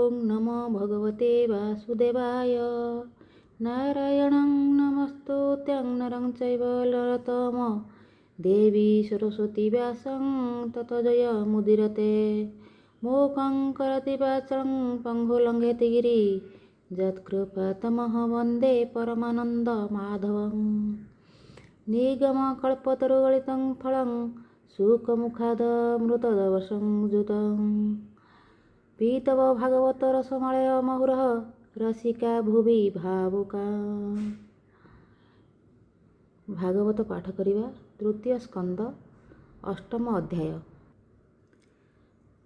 ओं नमो भगवते वासुदेवाय। नारायणं नमस्तुत्यं नरं चैव नरोत्तमं देवी सरस्वती व्यासं ततो जयमुदीरये। मूकं करोति वाचालं पङ्गुं लङ्घयति गिरिं यत्कृपातमहं वन्दे परमानन्दमाधवं। निगमकल्पतरुगलितं फलं सुखमुखादमृतवर्षं पीतव भागवत रसमालय महुरः रसिका भुवि भावुका। भागवत पाठ करिबा तृतीय स्कंद अष्टम अध्याय।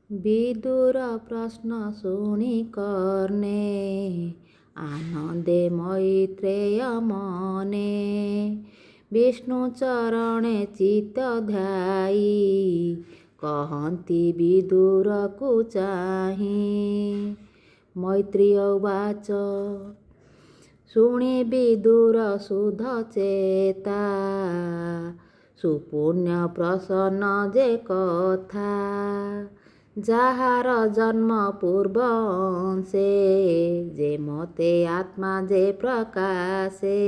विदुर प्रश्न शुणि कर्णे आनंदे मैत्रेय मने विष्णु चरणे चित्त ध्यायी कहन्ति विदुर को चाहि। मैत्रेय उवाच शुणि विदुर शुद्ध चेता सुपुण्य प्रसन्न जे कथा ଯାହାର ଜନ୍ମ ପୂର୍ବଂଶେ ଯେ ମତେ ଆତ୍ମା ଯେ ପ୍ରକାଶେ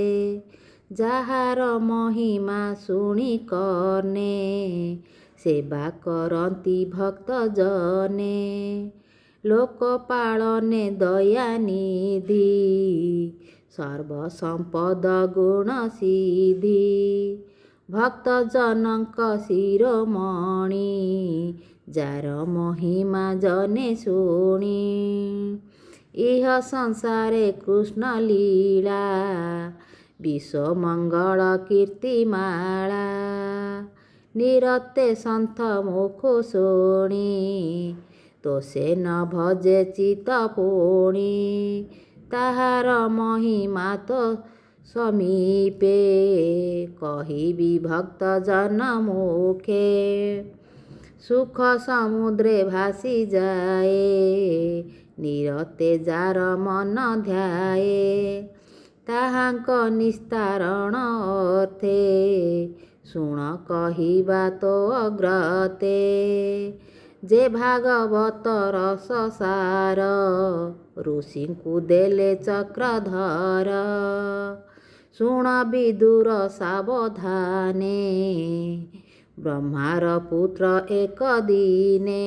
ଯାହାର ମହିମା ଶୁଣି କର୍ଣ୍ଣେ ସେବା କରନ୍ତି ଭକ୍ତ ଜନେ ଲୋକପାଳନେ ଦୟାନିଧି ସର୍ବସମ୍ପଦ ଗୁଣ ସିଦ୍ଧି ଭକ୍ତ ଜନଙ୍କ ଶିରୋମଣି ଯାର ମହିମା ଜନେ ଶୁଣି ଇହ ସଂସାରେ କୃଷ୍ଣ ଲୀଳା ବିଶ୍ୱ ମଙ୍ଗଳ କୀର୍ତ୍ତିମାଳା ନିରତେ ସନ୍ଥ ମୁଖ ଶୁଣି ତୋଷେ ନ ଭଜେ ଚିତ ପୁଣି ତାହାର ମହିମା ତ ସମୀପେ କହିବି ଭକ୍ତ ଜନ ମୁଖେ ସୁଖ ସମୁଦ୍ରେ ଭାସି ଯାଏ ନିରତେ ଯାର ମନ ଧ୍ୟାଏ ତାହାଙ୍କ ନିସ୍ତାରଣ ଅର୍ଥେ ଶୁଣ କହିବା ତୋ ଅଗ୍ରତେ ଯେ ଭାଗବତ ରସ ସାର ଋଷିଙ୍କୁ ଦେଲେ ଚକ୍ରଧର ଶୁଣ ବିଦୁର ସାବଧାନେ ବ୍ରହ୍ମାର ପୁତ୍ର ଏକ ଦିନେ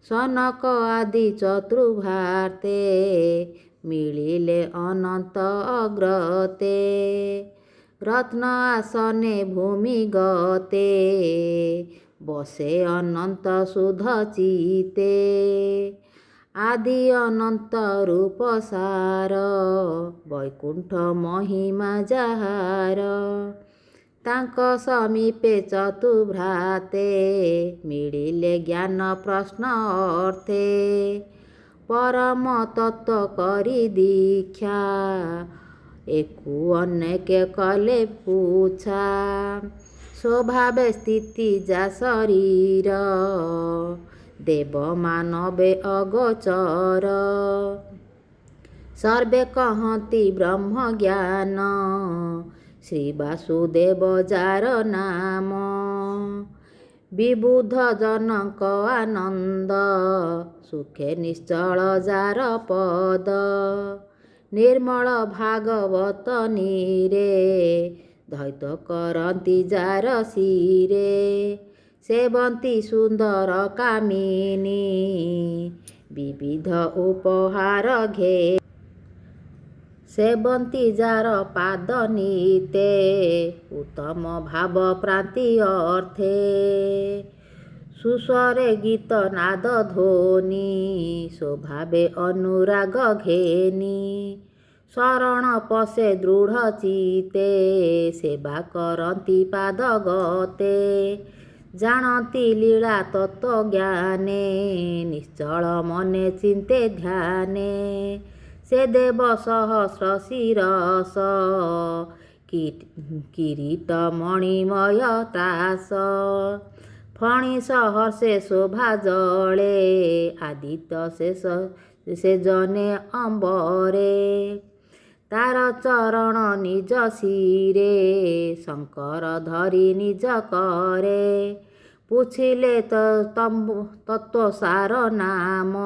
ସନକ ଆଦି ଚତୁର୍ଭାର୍ତେ ମିଳିଲେ ଅନନ୍ତ ଅଗ୍ରତେ ରତ୍ନ ଆସନେ ଭୂମି ଗତେ ବସେ ଅନନ୍ତ ସୁଧ ଚିତେ ଆଦି ଅନନ୍ତ ରୂପ ସାର ବୈକୁଣ୍ଠ ମହିମା ଯାହାର ତାଙ୍କ ସମୀପେ ଚତୁର୍ଭ୍ରାତେ ମିଳିଲେ ଜ୍ଞାନ ପ୍ରଶ୍ନ ଅର୍ଥେ ପରମ ତତ୍ତ୍ୱ କରି ଦୀକ୍ଷା ଏକୁ ଅନେକ କଲେ ପୁଛା ସ୍ୱଭାବେ ସ୍ଥିତି ଯା ଶରୀର ଦେବ ମାନବେ ଅଗୋଚର ସର୍ବେ କହନ୍ତି ବ୍ରହ୍ମ ଜ୍ଞାନ ଶ୍ରୀ ବାସୁଦେବ ଯାର ନାମ ବିବୁଧ ଜନଙ୍କ ଆନନ୍ଦ ସୁଖେ ନିଶ୍ଚଳ ଯାର ପଦ ନିର୍ମଳ ଭାଗବତ ନୀରେ ଧୈତ କରନ୍ତି ଯାର ଶିରେ ସେବନ୍ତି ସୁନ୍ଦର କାମିନୀ ବିବିଧ ଉପହାର ଘେ ସେବନ୍ତି ଯାର ପାଦ ନିତେ ଉତ୍ତମ ଭାବ ପ୍ରାନ୍ତି ଅର୍ଥେ ସୁସ୍ୱରେ ଗୀତ ନାଦ ଧ୍ୱନି ସ୍ୱଭାବେ ଅନୁରାଗ ଘେନି ଶରଣ ପଶେ ଦୃଢ଼ ଚିତେ ସେବା କରନ୍ତି ପାଦ ଗତେ ଜାଣନ୍ତି ଲୀଳା ତତ୍ତ୍ୱ ଜ୍ଞାନେ ନିଶ୍ଚଳ ମନେ ଚିନ୍ତେ ଧ୍ୟାନେ ସେ ଦେବ ସହସ୍ର ଶିରସ କିରୀଟ ମଣିମୟ ତ୍ରାସ ଫଣି ସହର୍ଷେ ଶୋଭା ଜଳେ ଆଦିତ୍ୟ ସେ ଜନେ ଅମ୍ବରେ ତାର ଚରଣ ନିଜ ଶିରେ ଶଙ୍କର ଧରି ନିଜ କରେ ପୁଛିଲେ ତତ୍ତ୍ୱ ସାର ନାମ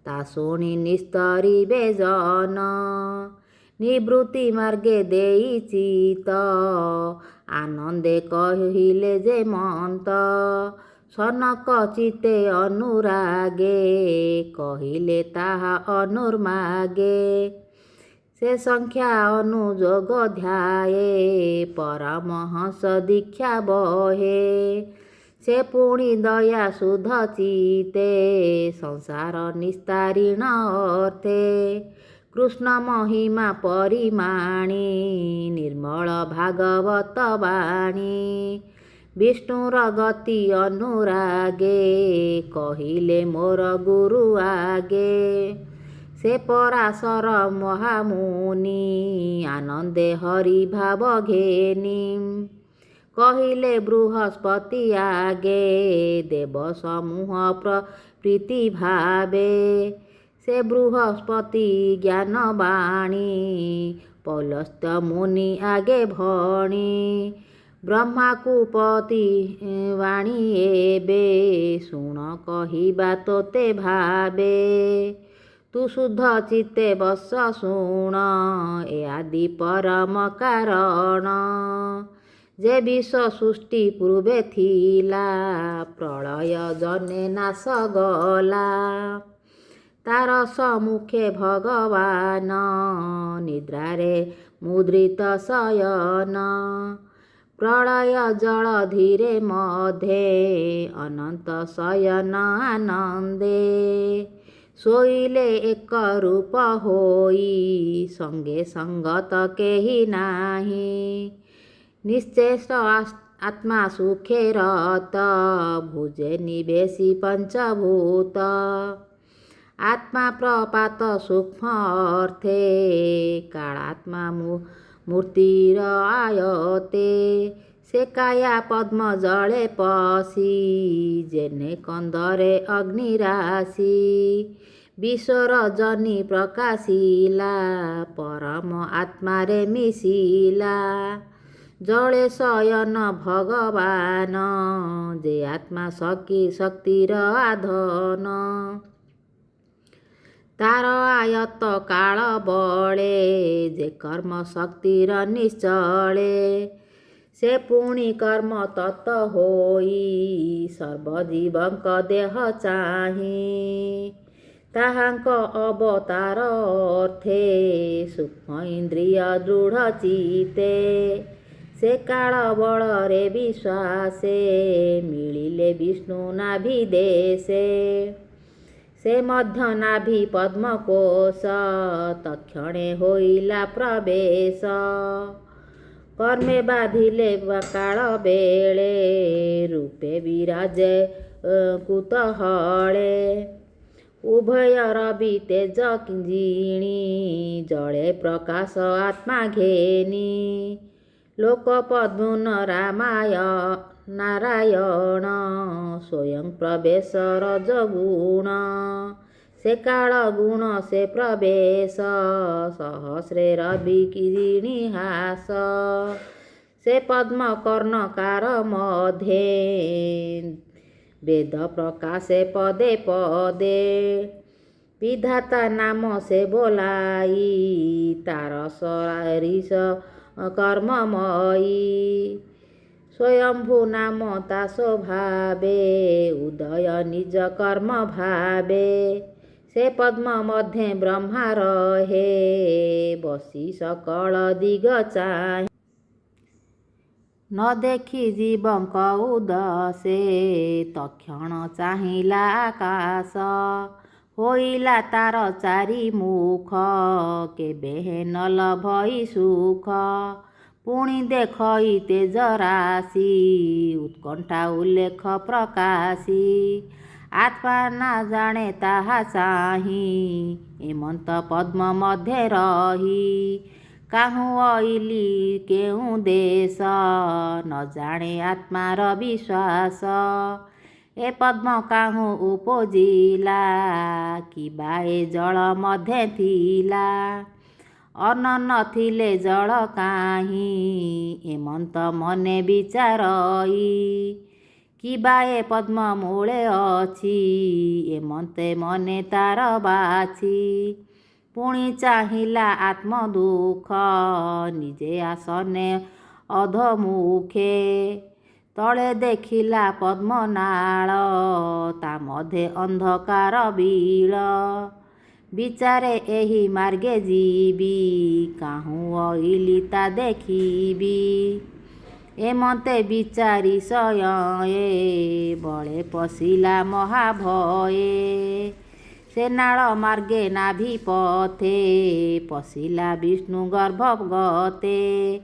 ତା ଶୁଣି ନିସ୍ତରିବେ ଜନ। ନିବୃତ୍ତି ମାର୍ଗେ ଦେଇଛି ତ ଆନନ୍ଦେ କହିଲେ ଯେ ମନ୍ତ। ସନକ ଚିତ୍ତେ ଅନୁରାଗେ କହିଲେ ତାହା ଅନୁର୍ମାଗେ। ସେ ସଂଖ୍ୟା ଅନୁଯୋଗ ଧ୍ୟାଏ ପରମହଂସ ଦୀକ୍ଷା ବହେ। ସେ ପୁଣି ଦୟା ସୁଧ ଚିତେ ସଂସାର ନିସ୍ତାରିଣ ଅର୍ଥେ। କୃଷ୍ଣ ମହିମା ପରିମାଣି ନିର୍ମଳ ଭାଗବତ ବାଣୀ। ବିଷ୍ଣୁର ଗତି ଅନୁରାଗେ କହିଲେ ମୋର ଗୁରୁ ଆଗେ। ସେ ପରାଶର ମହାମୁନି ଆନନ୍ଦେ ହରି ଭାବ ଘେନି। କହିଲେ ବୃହସ୍ପତି ଆଗେ ଦେବ ସମୂହ ପ୍ରୀତି ଭାବେ। ସେ ବୃହସ୍ପତି ଜ୍ଞାନ ବାଣୀ ପୌଲସ୍ତ୍ୟ ମୁନି ଆଗେ ଭଣି। ବ୍ରହ୍ମାକୁ ପତି ବାଣୀ ଏବେ ଶୁଣ କହିବା ତୋତେ ଭାବେ। ତୁ ଶୁଦ୍ଧ ଚିତ୍ତେ ବସ ଶୁଣ ଏ ଆଦି ପରମ କାରଣ। ଯେ ବିଶ୍ୱ ସୃଷ୍ଟି ପୂର୍ବେ ଥିଲା ପ୍ରଳୟ ଜନେ ନାଶ ଗଲା। ତାର ସମ୍ମୁଖେ ଭଗବାନ ନିଦ୍ରାରେ ମୁଦ୍ରିତ ଶୟନ। ପ୍ରଳୟ ଜଳଧିରେ ମଧ୍ୟେ ଅନନ୍ତ ଶୟନ ଆନନ୍ଦେ। ଶୋଇଲେ ଏକ ରୂପ ହୋଇ ସଙ୍ଗେ ସଙ୍ଗତ କେହି ନାହିଁ। ନିଶ୍ଚେଷ୍ଟ ଆତ୍ମା ସୁଖେ ରତ ଭୁଜେ ନିବେଶି ପଞ୍ଚଭୂତ। ଆତ୍ମା ପ୍ରପାତ ସୂକ୍ଷ୍ମ ଅର୍ଥେ କାଳାତ୍ମା ମୂର୍ତ୍ତିର ଆୟତେ। ସେ କାୟା ପଦ୍ମ ଜଳେ ପଶି ଯେନେ କନ୍ଦରେ ଅଗ୍ନିରାଶି। ବିଶ୍ୱର ଜନି ପ୍ରକାଶିଲା ପରମ ଆତ୍ମାରେ ମିଶିଲା। ଜଳେ ଶୟନ ଭଗବାନ ଯେ ଆତ୍ମା ଶକ୍ତିର ଆଧନ। ତାର ଆୟତ କାଳ ବଳେ ଯେ କର୍ମ ଶକ୍ତିର ନିଶ୍ଚଳେ। ସେ ପୁଣି କର୍ମ ତତ୍ତ୍ୱ ହୋଇ ସର୍ବଜୀବଙ୍କ ଦେହ ଚାହିଁ। ତାହାଙ୍କ ଅବତାର ଅର୍ଥେ ସୂକ୍ଷ୍ମ ଇନ୍ଦ୍ରିୟ ଦୃଢ଼ ଚିତ୍ତେ। ସେ କାଳ ବଳରେ ବିଶ୍ୱାସେ ମିଳିଲେ ବିଷ୍ଣୁ ନାଭି ଦେଶେ। ସେ ମଧ୍ୟ ନାଭି ପଦ୍ମକୋଶ ତକ୍ଷଣେ ହୋଇଲା ପ୍ରବେଶ। କର୍ମେ ବାଧିଲେ କାଳ ବେଳେ ରୂପେ ବିରାଜେ କୁତହଳେ। ଉଭୟ ରବି ତେଜ ଜିଣି ଜଳେ ପ୍ରକାଶ ଆତ୍ମା ଘେନି। ଲୋକ ପଦ୍ମୁନ ନାରାୟଣ ସ୍ୱୟଂ ପ୍ରବେଶ ରଜଗୁଣ। ସେ କାଳ ଗୁଣ ସେ ପ୍ରବେଶ ସହସ୍ରେ ରବି କିରିଣୀ ହାସ। ସେ ପଦ୍ମ କର୍ଣ୍ଣକାର ମଧ୍ୟେ ବେଦ ପ୍ରକାଶେ ପଦେ ପଦେ। ବିଧାତା ନାମ ସେ ବୋलाई ତାର ସରିଷ କର୍ମମୟୀ। ସ୍ୱୟମ୍ଭୁ ନାମ ତା ସ୍ୱଭାବେ ଉଦୟ ନିଜ କର୍ମ ଭାବେ। ସେ ପଦ୍ମ ମଧ୍ୟେ ବ୍ରହ୍ମା ରହେ ବସି ସକଳ ଦିଗ ଚାହିଁ। ନ ଦେଖି ଜୀବଙ୍କ ଉଦସେ ତକ୍ଷଣ ଚାହିଁଲା ଆକାଶ। ହୋଇଲା ତାର ଚାରି ମୁଖ କେବେ ନ ଲଭଇ ସୁଖ। ପୁଣି ଦେଖଇ ତେଜ ରାଶି ଉତ୍କଣ୍ଠା ଉଲ୍ଲେଖ ପ୍ରକାଶୀ। ଆତ୍ମା ନା ଜାଣେ ତାହା ଚାହିଁ ଏମନ୍ତ ପଦ୍ମ ମଧ୍ୟେ ରହି। କାହୁଁ ଅଇଲି କେଉଁ ଦେଶ ନ ଜାଣେ ଆତ୍ମାର ବିଶ୍ୱାସ। ଏ ପଦ୍ମ କାହୁଁ ଉପଜିଲା କିବା ଏ ଜଳ ମଧ୍ୟେ ଥିଲା। ଅନ୍ନ ନଥିଲେ ଜଳ କାହିଁ ଏମନ୍ତ ମନେ ବିଚାରଇ। କିବା ଏ ପଦ୍ମ ମୂଳେ ଅଛି, ଏମନ୍ତେ ମନେ ତାର ବାଛି। ପୁଣି ଚାହିଁଲା ଆତ୍ମ ଦୁଃଖ, ନିଜେ ଆସନେ ଅଧମୁଖେ। ତଳେ ଦେଖିଲା ପଦ୍ମନାଳ, ତା ମଧ୍ୟେ ଅନ୍ଧକାର ବିଳ। ବିଚାରେ ଏହି ମାର୍ଗେ ଯିବି, କାହୁଁ ଅଇଲି ତା ଦେଖିବି। ଏମନ୍ତେ ବିଚାରି ସୟଏ, ବଳେ ପଶିଲା ମହାଭଏ। ସେ ନାଳ ମାର୍ଗେ ନାଭି ପଥେ, ପଶିଲା ବିଷ୍ଣୁ ଗର୍ଭଗତେ।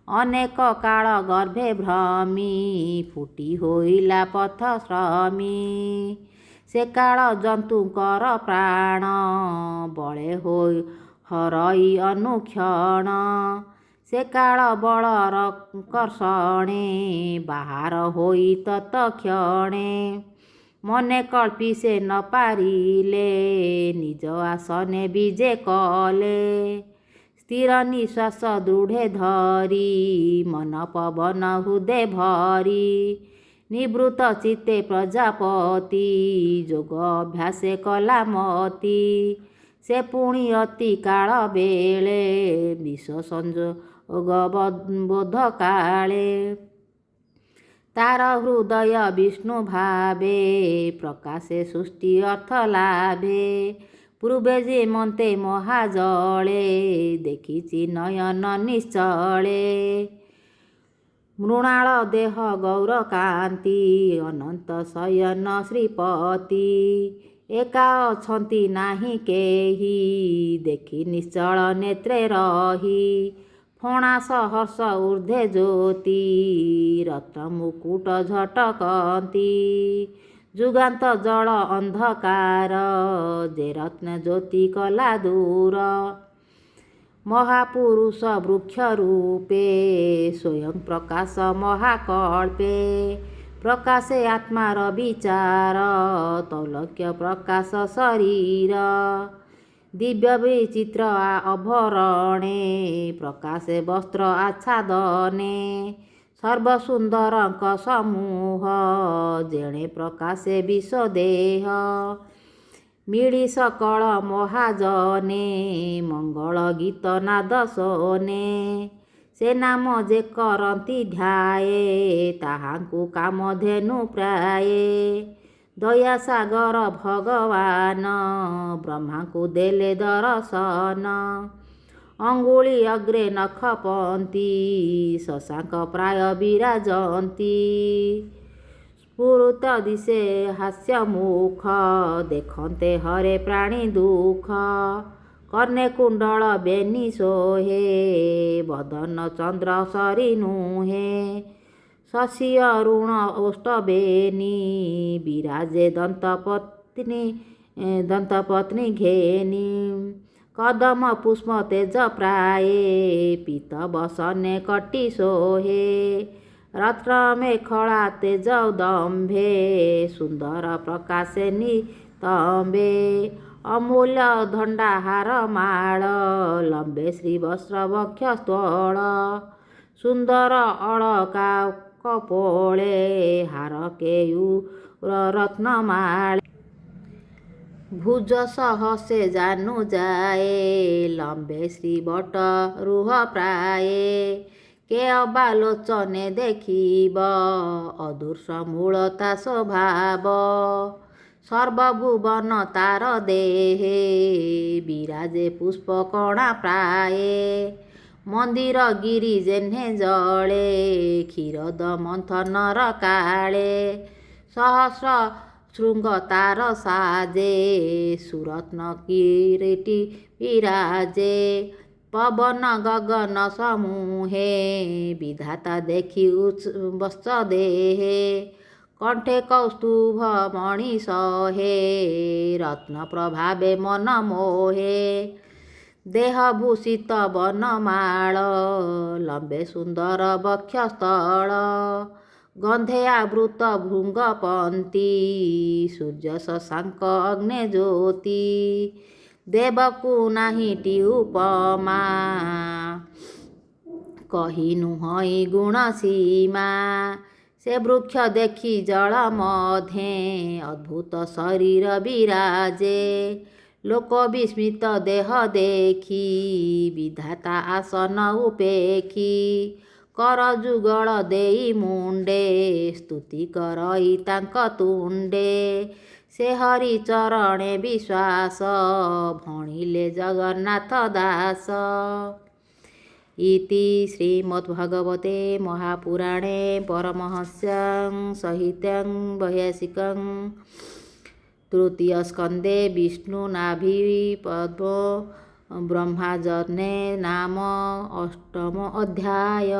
ଅନେକ କାଳ ଗର୍ଭେ ଭ୍ରମି, ଫୁଟି ହୋଇଲା ପଥ ଶ୍ରମି। ସେ କାଳ ଜନ୍ତୁଙ୍କର ପ୍ରାଣ, ବଳେ ହୋଇ ହରଇ ଅନୁକ୍ଷଣ। ସେ କାଳ ବଳର କର୍ଷଣେ, ବାହାର ହୋଇ ତତକ୍ଷଣେ। ମନେ କଳ୍ପି ସେ ନ ପାରିଲେ, ନିଜ ଆସନେ ବିଜେ କଲେ। ସ୍ଥିର ନିଶ୍ୱାସ ଦୃଢ଼େ ଧରି, ମନ ପବନ ହୃଦେ ଭରି। ନିବୃତ ଚିତ୍ତେ ପ୍ରଜାପତି, ଯୋଗ ଅଭ୍ୟାସେ କଲା ମତି। ସେ ପୁଣି ଅତି କାଳ ବେଳେ, ବିଶ୍ୱ ସଂଯୋଗ ବୋଧ କାଳେ। ତାର ହୃଦୟ ବିଷ୍ଣୁ ଭାବେ, ପ୍ରକାଶେ ସୃଷ୍ଟି ଅର୍ଥ ଲାଭେ। ପୂର୍ବେ ଯେମନ୍ତେ ମହାଜଳେ, ଦେଖିଛି ନୟନ ନିଶ୍ଚଳେ। ମୃଣାଳ ଦେହ ଗୌର କାନ୍ତି, ଅନନ୍ତ ଶୟନ ଶ୍ରୀପତି। ଏକା ଅଛନ୍ତି ନାହିଁ କେହି, ଦେଖି ନିଶ୍ଚଳ ନେତ୍ରେ ରହି। ଫଣା ସହସ୍ର ଊର୍ଦ୍ଧ୍ୱେ ଜ୍ୟୋତି, ରତ୍ନ ମୁକୁଟ ଝଟକନ୍ତି। ଯୁଗାନ୍ତ ଜଳ ଅନ୍ଧକାର, ଯେ ରତ୍ନ ଜ୍ୟୋତି କଲା ଦୂର। ମହାପୁରୁଷ ବୃକ୍ଷ ରୂପେ, ସ୍ୱୟଂ ପ୍ରକାଶ ମହାକଳ୍ପେ। ପ୍ରକାଶେ ଆତ୍ମାର ବିଚାର, ତୈଲୋକ୍ୟ ପ୍ରକାଶ ଶରୀର। ଦିବ୍ୟ ବିଚିତ୍ର ଆଭରଣେ, ପ୍ରକାଶେ ବସ୍ତ୍ର ଆଚ୍ଛାଦନେ। ସର୍ବସୁନ୍ଦରଙ୍କ ସମୂହ, ଯେଣେ ପ୍ରକାଶେ ବିଶ୍ୱଦେହ। ମିଳି ସକଳ ମହାଜନେ, ମଙ୍ଗଳ ଗୀତ ନାଦ ଶୋନେ। ସେ ନାମ ଯେ କରନ୍ତି ଧ୍ୟାଏ, ତାହାଙ୍କୁ କାମଧେନୁ ପ୍ରାୟେ। ଦୟାସାଗର ଭଗବାନ, ବ୍ରହ୍ମାଙ୍କୁ ଦେଲେ ଦରଶନ। ଅଙ୍ଗୁଳି ଅଗ୍ରେ ନଖପନ୍ତି, ଶଶାଙ୍କ ପ୍ରାୟ ବିରାଜନ୍ତି। ସ୍ଫୁରୁତ ଦିଶେ ହାସ୍ୟ ମୁଖ, ଦେଖନ୍ତେ ହରେ ପ୍ରାଣୀ ଦୁଃଖ। କର୍ଣ୍ଣେ କୁଣ୍ଡଳ ବେନି ଶୋହେ, ବଦନ ଚନ୍ଦ୍ର ସରି ନୁହେଁ। ଶଶୀ ଅରୁଣ ଓଷ୍ଠ ବେନି, ବିରାଜେ ଦନ୍ତପତ୍ନୀ ଘେନି। କଦମ ପୁଷ୍ପ ତେଜ ପ୍ରାୟେ, ପୀତ ବସନେ କଟି ଶୋହେ। ରତ୍ନ ମେଖଳା ତେଜ ଦମ୍ଭେ, ସୁନ୍ଦର ପ୍ରକାଶେ ନିତମ୍ବେ। ଅମୂଲ୍ୟ ଦଣ୍ଡାହାର ମାଳ, ଲମ୍ବେ ଶ୍ରୀବସ୍ତ୍ର ବକ୍ଷସ୍ଥଳ। ସୁନ୍ଦର ଅଳକା କପୋଳେ, ହାର କେୟୁର ରତ୍ନମାଳେ। ଭୁଜ ସହସେ ଜାନୁ ଯାଏ, ଲମ୍ବେ ଶ୍ରୀବଟ ରୁହ ପ୍ରାୟେ। କେ ଅବା ଲୋଚନେ ଦେଖିବ, ଅଦୃଶ ମୂଳ ତା ସ୍ୱଭାବ। ସର୍ବଭୁବନ ତାର ଦେହେ, ବିରାଜେ ପୁଷ୍ପକଣା ପ୍ରାୟେ। ମନ୍ଦିର ଗିରି ଯେହ୍ନେ ଜଳେ, କ୍ଷୀରୋଦ ମନ୍ଥନର କାଳେ। ସହସ୍ର ଶୃଙ୍ଗ ତାର ସାଜେ, ସୁରତ୍ନ କିରୀଟି ବିରାଜେ। ପବନ ଗଗନ ସମୂହେ, ବିଧାତା ଦେଖି ବତ୍ସ ଦେହେ। କଣ୍ଠେ କୌସ୍ତୁଭ ମଣି ଶହେ, ରତ୍ନ ପ୍ରଭାବେ ମନ ମୋହେ। ଦେହ ଭୂଷିତ ବନମାଳ, ଲମ୍ବେ ସୁନ୍ଦର ବକ୍ଷସ୍ଥଳ। ଗନ୍ଧେ ଆବୃତ ଭୃଙ୍ଗପନ୍ତି, ସୂର୍ଯ୍ୟ ଶଶାଙ୍କ ଅଗ୍ନି ଜ୍ୟୋତି। ଦେବକୁ ନାହିଁଟି ଉପମା, କହି ନୁହଁଇ ଗୁଣ ସୀମା। ସେ ବୃକ୍ଷ ଦେଖି ଜଳ ମଧ୍ୟେ ଅଦ୍ଭୁତ ଶରୀର ବିରାଜେ। ଲୋକ ବିସ୍ମିତ ଦେହ ଦେଖି ବିଧାତା ଆସନ ଉପେକ୍ଷି। କର ଯୁଗଳ ଦେଇ ମୁଣ୍ଡେ ସ୍ତୁତି କରଇ ତାଙ୍କ ତୁଣ୍ଡେ। ସେ ହରି ଚରଣେ ବିଶ୍ୱାସ ଭଣିଲେ ଜଗନ୍ନାଥ ଦାସ। ଇତି ଶ୍ରୀମଦ୍ଭଗବତେ ମହାପୁରାଣେ ପରମହଂସ୍ୟାଂ ସହିତ୍ୟାଂ ବୈହାସିକଂ ତୃତୀୟ ସ୍କନ୍ଧେ ବିଷ୍ଣୁ ନାଭି ପଦ୍ମ ବ୍ରହ୍ମାଜନେ ନାମ ଅଷ୍ଟମ ଅଧ୍ୟାୟ।